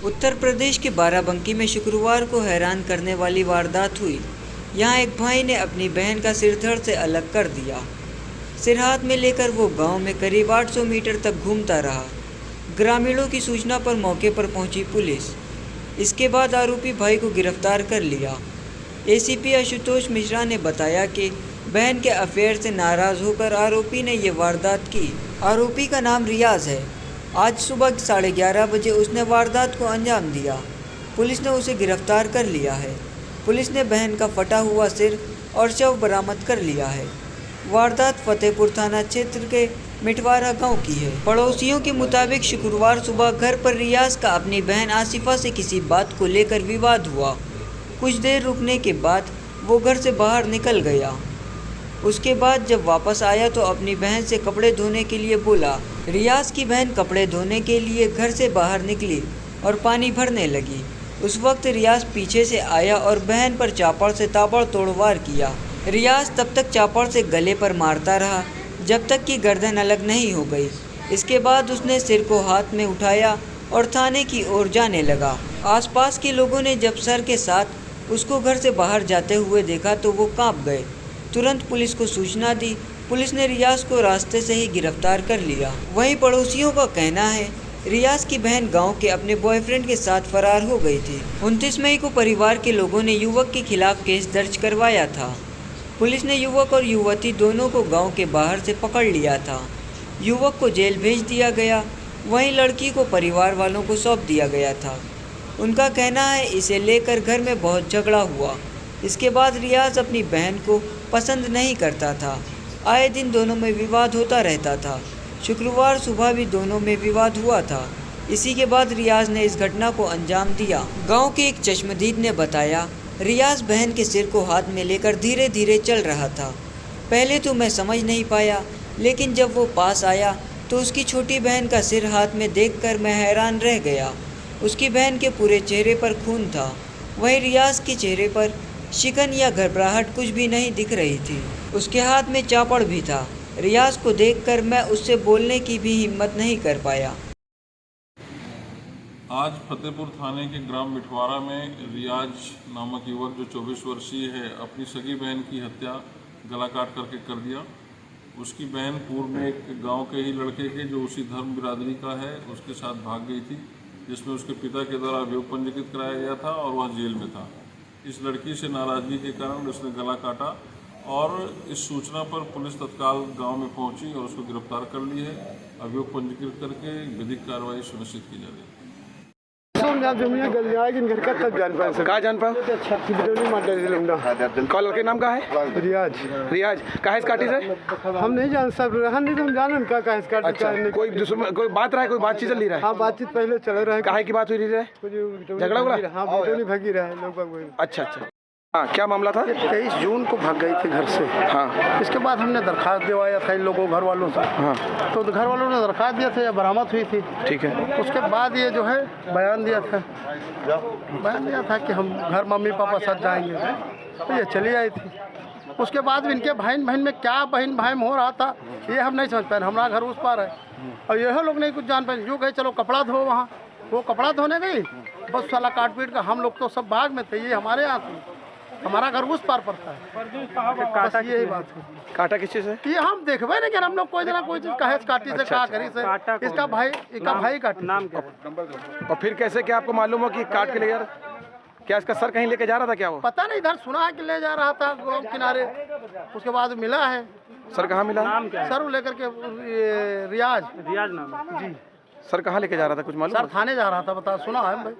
उत्तर प्रदेश के बाराबंकी में शुक्रवार को हैरान करने वाली वारदात हुई। यहाँ एक भाई ने अपनी बहन का सिर धड़ से अलग कर दिया। सिर हाथ में लेकर वो गांव में करीब 800 मीटर तक घूमता रहा। ग्रामीणों की सूचना पर मौके पर पहुंची पुलिस। इसके बाद आरोपी भाई को गिरफ्तार कर लिया। एसीपी आशुतोष मिश्रा ने बताया कि बहन के अफेयर से नाराज़ होकर आरोपी ने ये वारदात की। आरोपी का नाम रियाज है। आज सुबह 11:30 बजे उसने वारदात को अंजाम दिया। पुलिस ने उसे गिरफ्तार कर लिया है। पुलिस ने बहन का फटा हुआ सिर और शव बरामद कर लिया है। वारदात फतेहपुर थाना क्षेत्र के मिठवारा गांव की है। पड़ोसियों के मुताबिक शुक्रवार सुबह घर पर रियाज का अपनी बहन आसिफा से किसी बात को लेकर विवाद हुआ। कुछ देर रुकने के बाद वो घर से बाहर निकल गया। उसके बाद जब वापस आया तो अपनी बहन से कपड़े धोने के लिए बोला। रियाज की बहन कपड़े धोने के लिए घर से बाहर निकली और पानी भरने लगी। उस वक्त रियाज पीछे से आया और बहन पर चापड़ से ताबड़तोड़ वार किया। रियाज तब तक चापड़ से गले पर मारता रहा जब तक कि गर्दन अलग नहीं हो गई। इसके बाद उसने सिर को हाथ में उठाया और थाने की ओर जाने लगा। आसपास के लोगों ने जब सर के साथ उसको घर से बाहर जाते हुए देखा तो वो कांप गए। तुरंत पुलिस को सूचना दी। पुलिस ने रियाज को रास्ते से ही गिरफ्तार कर लिया। वहीं पड़ोसियों का कहना है रियाज की बहन गांव के अपने बॉयफ्रेंड के साथ फरार हो गई थी। 29 मई को परिवार के लोगों ने युवक के खिलाफ केस दर्ज करवाया था। पुलिस ने युवक और युवती दोनों को गांव के बाहर से पकड़ लिया था। युवक को जेल भेज दिया गया। वहीं लड़की को परिवार वालों को सौंप दिया गया था। उनका कहना है इसे लेकर घर में बहुत झगड़ा हुआ। इसके बाद रियाज अपनी बहन को पसंद नहीं करता था। आए दिन दोनों में विवाद होता रहता था। शुक्रवार सुबह भी दोनों में विवाद हुआ था। इसी के बाद रियाज ने इस घटना को अंजाम दिया। गांव के एक चश्मदीद ने बताया, रियाज बहन के सिर को हाथ में लेकर धीरे धीरे चल रहा था। पहले तो मैं समझ नहीं पाया, लेकिन जब वो पास आया तो उसकी छोटी बहन का सिर हाथ में देखकर मैं हैरान रह गया। उसकी बहन के पूरे चेहरे पर खून था। वहीं रियाज के चेहरे पर शिकन या घबराहट कुछ भी नहीं दिख रही थी। उसके हाथ में चापड़ भी था। रियाज को देखकर मैं उससे बोलने की भी हिम्मत नहीं कर पाया। आज फतेहपुर थाने के ग्राम मिठवारा में रियाज नामक युवक जो 24 वर्षीय है अपनी सगी बहन की हत्या गला काट करके कर दिया। उसकी बहन पूर्व में एक गांव के ही लड़के के जो उसी धर्म बिरादरी का है उसके साथ भाग गई थी, जिसमें उसके पिता के द्वारा अभियोग पंजीकृत कराया गया था और वह जेल में था। इस लड़की से नाराज़गी के कारण उसने गला काटा और इस सूचना पर पुलिस तत्काल गांव में पहुंची और उसको गिरफ्तार कर ली है। अभियोग पंजीकृत करके विधिक कार्रवाई सुनिश्चित की जा रही है। कहाँ जान पाओ? कॉल लड़के नाम का है? रियाज। रियाज कहाँ है काटी से? हम नहीं जान सब रहन नहीं, हम जान का कहाँ काटी। अच्छा, कोई दुश्मन कोई बात रहा है, कोई बातचीत चल रही है? हाँ, बातचीत पहले चल रहा है। कहाँ की बात हुई रही है? झगड़ा हुआ? हाँ, बिटौनी भगी रहा है लोग। अच्छा अच्छा, हाँ क्या मामला था? 23 जून को भाग गई थी घर से। हाँ, इसके बाद हमने दरखास्त दिवाया था इन लोगों घर वालों से। हाँ, तो घर वालों ने दरखास्त दिया था या बरामद हुई थी। ठीक है। उसके बाद ये जो है बयान दिया था कि हम घर मम्मी पापा साथ जाएंगे, तो ये चली आई थी। उसके बाद भी इनके बहन बहन में क्या बहन भाई में हो रहा था ये हम नहीं समझ पाए। हमारा घर उस पार है और यह लोग नहीं कुछ जान पाए। यूँ गए चलो कपड़ा धो, वहाँ वो कपड़ा धोने गई, बस साला काट पीट का हम लोग तो सब भाग में थे। ये हमारे यहाँ थे, हमारा घर उस पार पड़ता है। काटा यही बात है। काटा किस चीज़ से? ये हम देखबे नहीं कि हम लोग कोई जना कोई चीज कहे काटी से का करी से। इसका भाई काट नाम क्या? और फिर कैसे क्या आपको मालूम हो कि काट के ले जा रहा? क्या इसका सर कहीं लेके जा रहा था क्या वो? पता नहीं, इधर सुना है कि ले जा रहा था गाँव किनारे। उसके बाद मिला है। सर कहाँ मिला? नाम क्या? सर लेकर के रियाज नाम जी। सर कहाँ लेके जा रहा था कुछ मालूम? सर थाने जा रहा था, बता सुना है भाई।